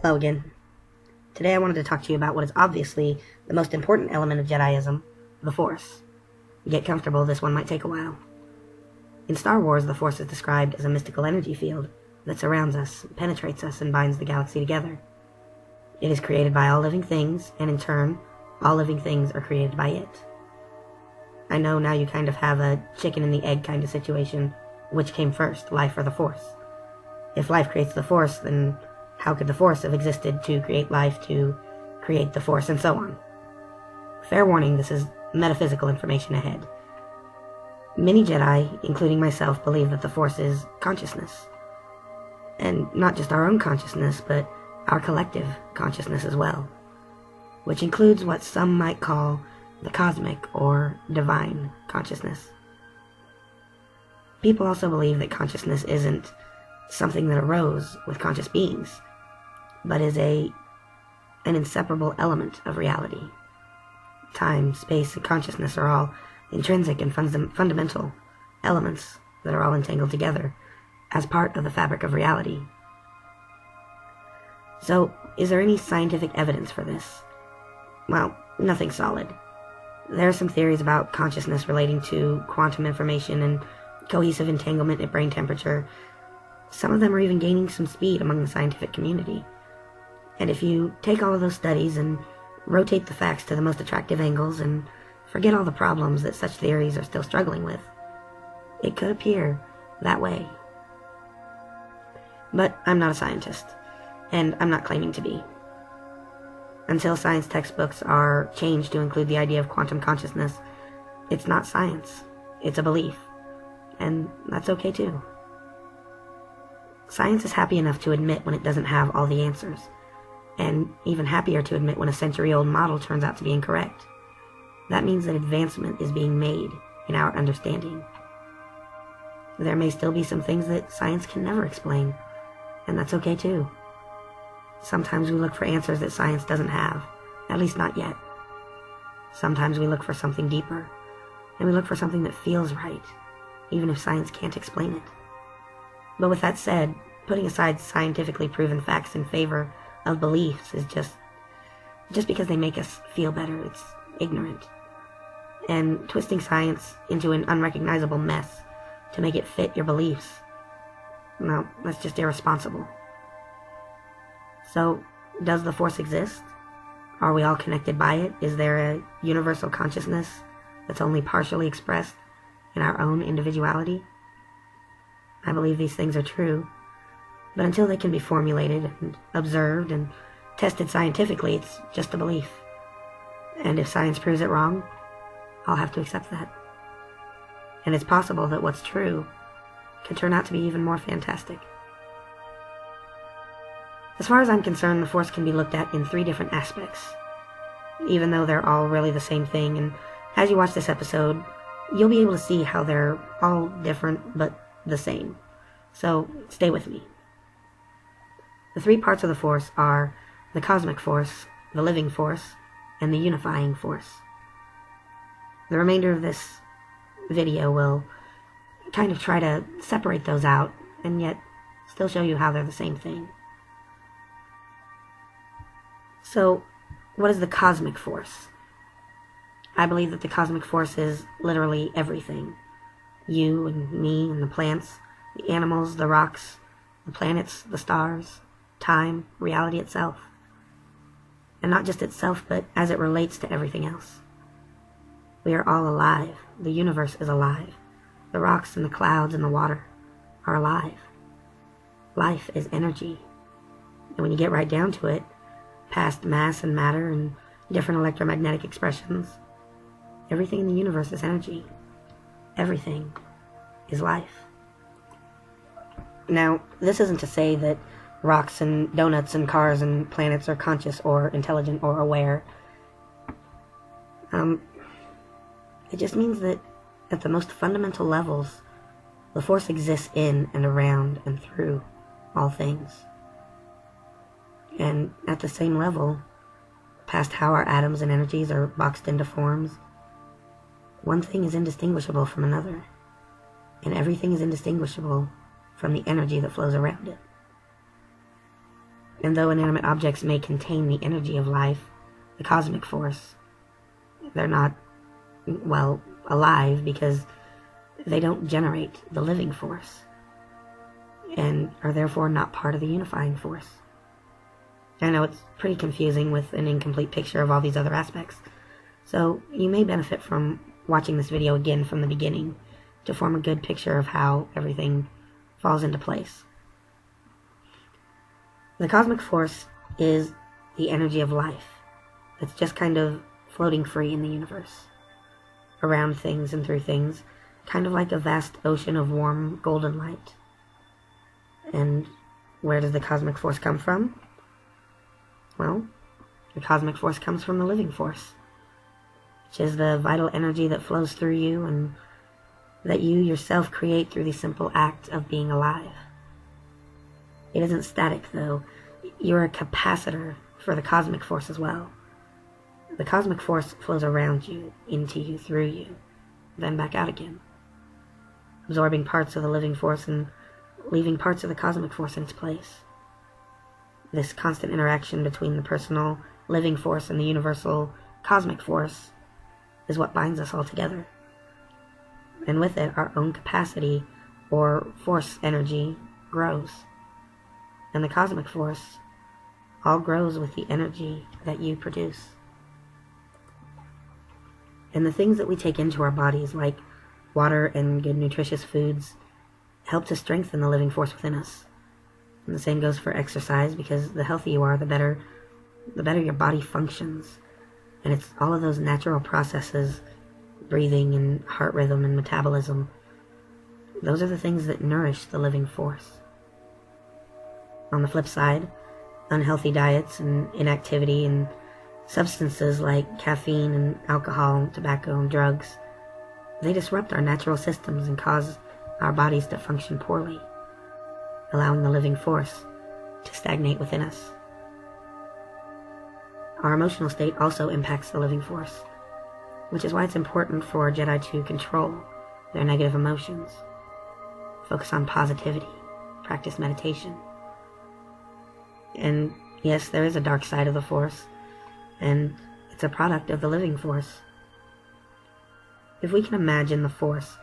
Hello again. Today I wanted to talk to you about what is obviously the most important element of Jediism, the Force. Get comfortable, this one might take a while. In Star Wars, the Force is described as a mystical energy field that surrounds us, penetrates us, and binds the galaxy together. It is created by all living things, and in turn, all living things are created by it. I know now you kind of have a chicken and the egg kind of situation. Which came first, life or the Force? If life creates the Force, then how could the Force have existed to create life, to create the Force, and so on? Fair warning, this is metaphysical information ahead. Many Jedi, including myself, believe that the Force is consciousness. And not just our own consciousness, but our collective consciousness as well. Which includes what some might call the cosmic or divine consciousness. People also believe that consciousness isn't something that arose with conscious beings, but is an inseparable element of reality. Time, space, and consciousness are all intrinsic and fundamental elements that are all entangled together as part of the fabric of reality. So, is there any scientific evidence for this? Well, nothing solid. There are some theories about consciousness relating to quantum information and cohesive entanglement at brain temperature. Some of them are even gaining some speed among the scientific community. And if you take all of those studies and rotate the facts to the most attractive angles and forget all the problems that such theories are still struggling with, it could appear that way. But I'm not a scientist, and I'm not claiming to be. Until science textbooks are changed to include the idea of quantum consciousness, it's not science, it's a belief. And that's okay too. Science is happy enough to admit when it doesn't have all the answers, and even happier to admit when a century-old model turns out to be incorrect. That means that advancement is being made in our understanding. There may still be some things that science can never explain, and that's okay too. Sometimes we look for answers that science doesn't have, at least not yet. Sometimes we look for something deeper, and we look for something that feels right, even if science can't explain it. But with that said, putting aside scientifically proven facts in favor of beliefs is just because they make us feel better. It's ignorant. And twisting science into an unrecognizable mess to make it fit your beliefs, well, that's just irresponsible. So, does the Force exist? Are we all connected by it? Is there a universal consciousness that's only partially expressed in our own individuality? I believe these things are true, but until they can be formulated and observed and tested scientifically, it's just a belief. And if science proves it wrong, I'll have to accept that. And it's possible that what's true could turn out to be even more fantastic. As far as I'm concerned, the Force can be looked at in 3 different aspects, even though they're all really the same thing, and as you watch this episode, you'll be able to see how they're all different, but the same. So, stay with me. The 3 parts of the Force are the cosmic force, the living force, and the unifying force. The remainder of this video will kind of try to separate those out, and yet still show you how they're the same thing. So, what is the cosmic force? I believe that the cosmic force is literally everything. You and me and the plants, the animals, the rocks, the planets, the stars, time, reality itself. And not just itself, but as it relates to everything else. We are all alive. The universe is alive. The rocks and the clouds and the water are alive. Life is energy. And when you get right down to it, past mass and matter and different electromagnetic expressions, everything in the universe is energy. Everything is life. Now, this isn't to say that rocks and donuts and cars and planets are conscious or intelligent or aware. It just means that at the most fundamental levels, the Force exists in and around and through all things. And at the same level, past how our atoms and energies are boxed into forms, one thing is indistinguishable from another, and everything is indistinguishable from the energy that flows around it. And though inanimate objects may contain the energy of life, the cosmic force, they're not, well, alive because they don't generate the living force and are therefore not part of the unifying force. I know it's pretty confusing with an incomplete picture of all these other aspects, so you may benefit from watching this video again from the beginning to form a good picture of how everything falls into place. The cosmic force is the energy of life that's just kind of floating free in the universe, around things and through things, kind of like a vast ocean of warm golden light. And where does the cosmic force come from? Well, the cosmic force comes from the living force, which is the vital energy that flows through you and that you yourself create through the simple act of being alive. It isn't static, though. You're a capacitor for the cosmic force as well. The cosmic force flows around you, into you, through you, then back out again, absorbing parts of the living force and leaving parts of the cosmic force in its place. This constant interaction between the personal living force and the universal cosmic force is what binds us all together. And with it, our own capacity, or force energy, grows. And the cosmic force all grows with the energy that you produce. And the things that we take into our bodies, like water and good nutritious foods, help to strengthen the living force within us. And the same goes for exercise, because the healthier you are, the better your body functions. And it's all of those natural processes, breathing and heart rhythm and metabolism, those are the things that nourish the living force. On the flip side, unhealthy diets and inactivity and substances like caffeine and alcohol, tobacco and drugs, they disrupt our natural systems and cause our bodies to function poorly, allowing the living force to stagnate within us. Our emotional state also impacts the living force, which is why it's important for Jedi to control their negative emotions, focus on positivity, practice meditation. And yes, there is a dark side of the Force, and it's a product of the living force. If we can imagine the Force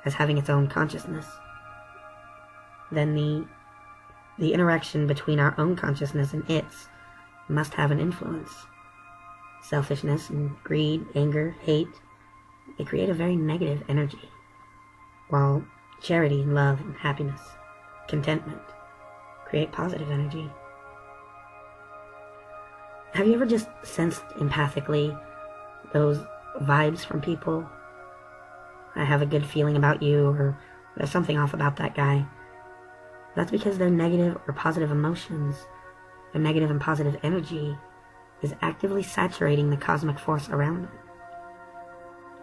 as having its own consciousness, then the interaction between our own consciousness and its must have an influence. Selfishness and greed, anger, hate, they create a very negative energy, while charity and love and happiness, contentment, create positive energy. Have you ever just sensed empathically those vibes from people? I have a good feeling about you, or there's something off about that guy. That's because their negative or positive emotions, their negative and positive energy, is actively saturating the cosmic force around them.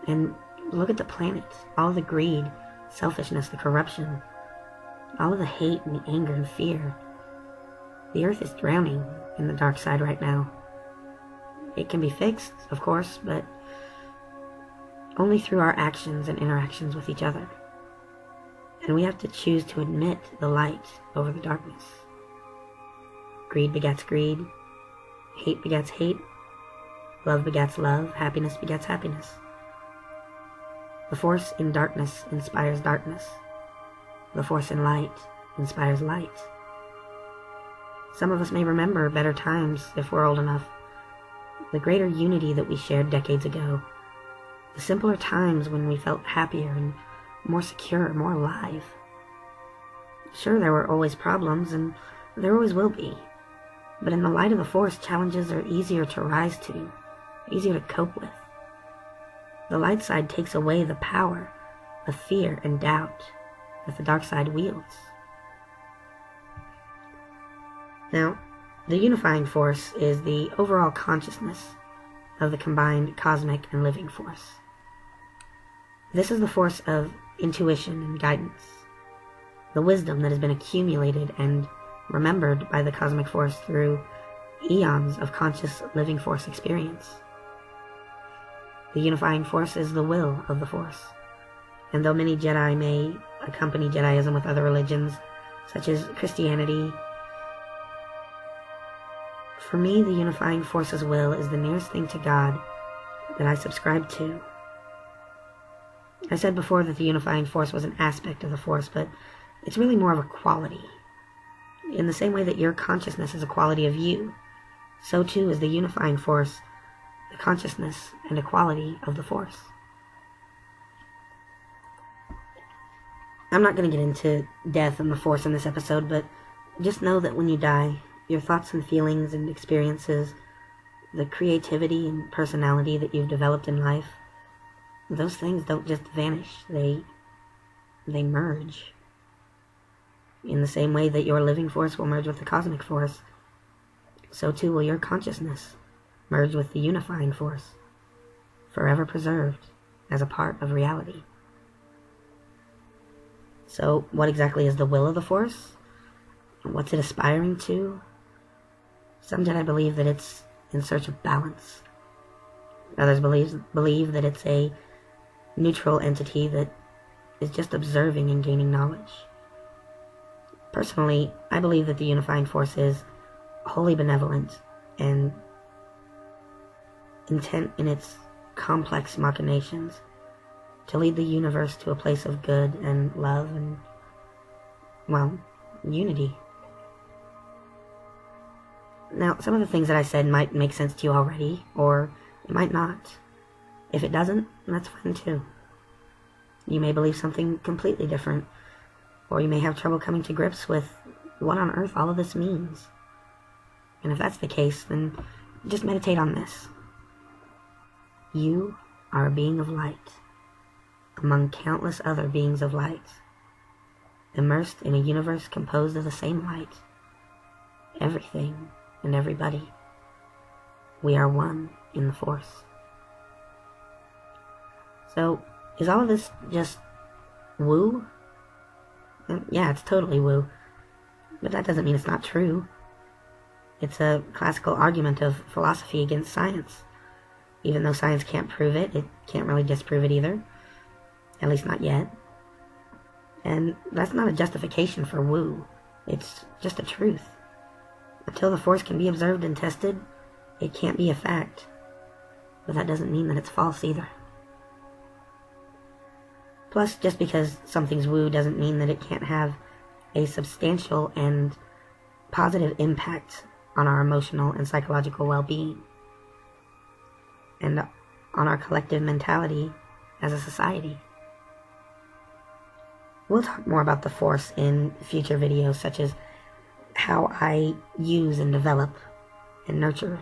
And look at the planet, all the greed, selfishness, the corruption, all of the hate and the anger and fear. The earth is drowning in the dark side right now. It can be fixed, of course, but only through our actions and interactions with each other. And we have to choose to admit the light over the darkness. Greed begets greed, hate begets hate, love begets love, happiness begets happiness. The force in darkness inspires darkness. The force in light inspires light. Some of us may remember better times, if we're old enough, the greater unity that we shared decades ago, the simpler times when we felt happier and more secure, more alive. Sure, there were always problems, and there always will be, but in the light of the Force, challenges are easier to rise to, easier to cope with. The light side takes away the power of fear and doubt that the dark side wields. Now, the unifying force is the overall consciousness of the combined cosmic and living force. This is the force of intuition and guidance, the wisdom that has been accumulated and remembered by the cosmic force through eons of conscious living force experience. The unifying force is the will of the Force, and though many Jedi may accompany Jediism with other religions, such as Christianity, For me, the unifying force's will is the nearest thing to God that I subscribe to. I said before that the unifying force was an aspect of the force, but it's really more of a quality. In the same way that your consciousness is a quality of you, so too is the unifying force the consciousness and a quality of the force. I'm not going to get into death and the force in this episode, but just know that when you die, your thoughts and feelings and experiences, the creativity and personality that you've developed in life, those things don't just vanish, they merge. In the same way that your living force will merge with the cosmic force, so too will your consciousness merge with the unifying force, forever preserved as a part of reality. So, what exactly is the will of the force? What's it aspiring to? Some Jedi believe that it's in search of balance. Others believe that it's a neutral entity that is just observing and gaining knowledge. Personally, I believe that the unifying force is wholly benevolent and intent in its complex machinations to lead the universe to a place of good and love and, well, unity. Now, some of the things that I said might make sense to you already, or it might not. If it doesn't, that's fine too. You may believe something completely different, or you may have trouble coming to grips with what on earth all of this means. And if that's the case, then just meditate on this. You are a being of light, among countless other beings of light, immersed in a universe composed of the same light, everything and everybody. We are one in the Force. So, is all of this just woo? Yeah, it's totally woo. But that doesn't mean it's not true. It's a classical argument of philosophy against science. Even though science can't prove it, it can't really disprove it either. At least not yet. And that's not a justification for woo. It's just a truth. Until the Force can be observed and tested, it can't be a fact. But that doesn't mean that it's false either. Plus, just because something's woo doesn't mean that it can't have a substantial and positive impact on our emotional and psychological well-being, and on our collective mentality as a society. We'll talk more about the Force in future videos, such as how I use and develop and nurture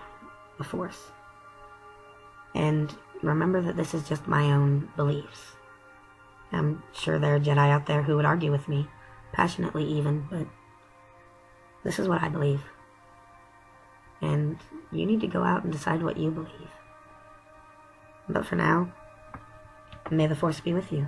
the Force. And remember that this is just my own beliefs. I'm sure there are Jedi out there who would argue with me, passionately even, but this is what I believe. And you need to go out and decide what you believe. But for now, may the Force be with you.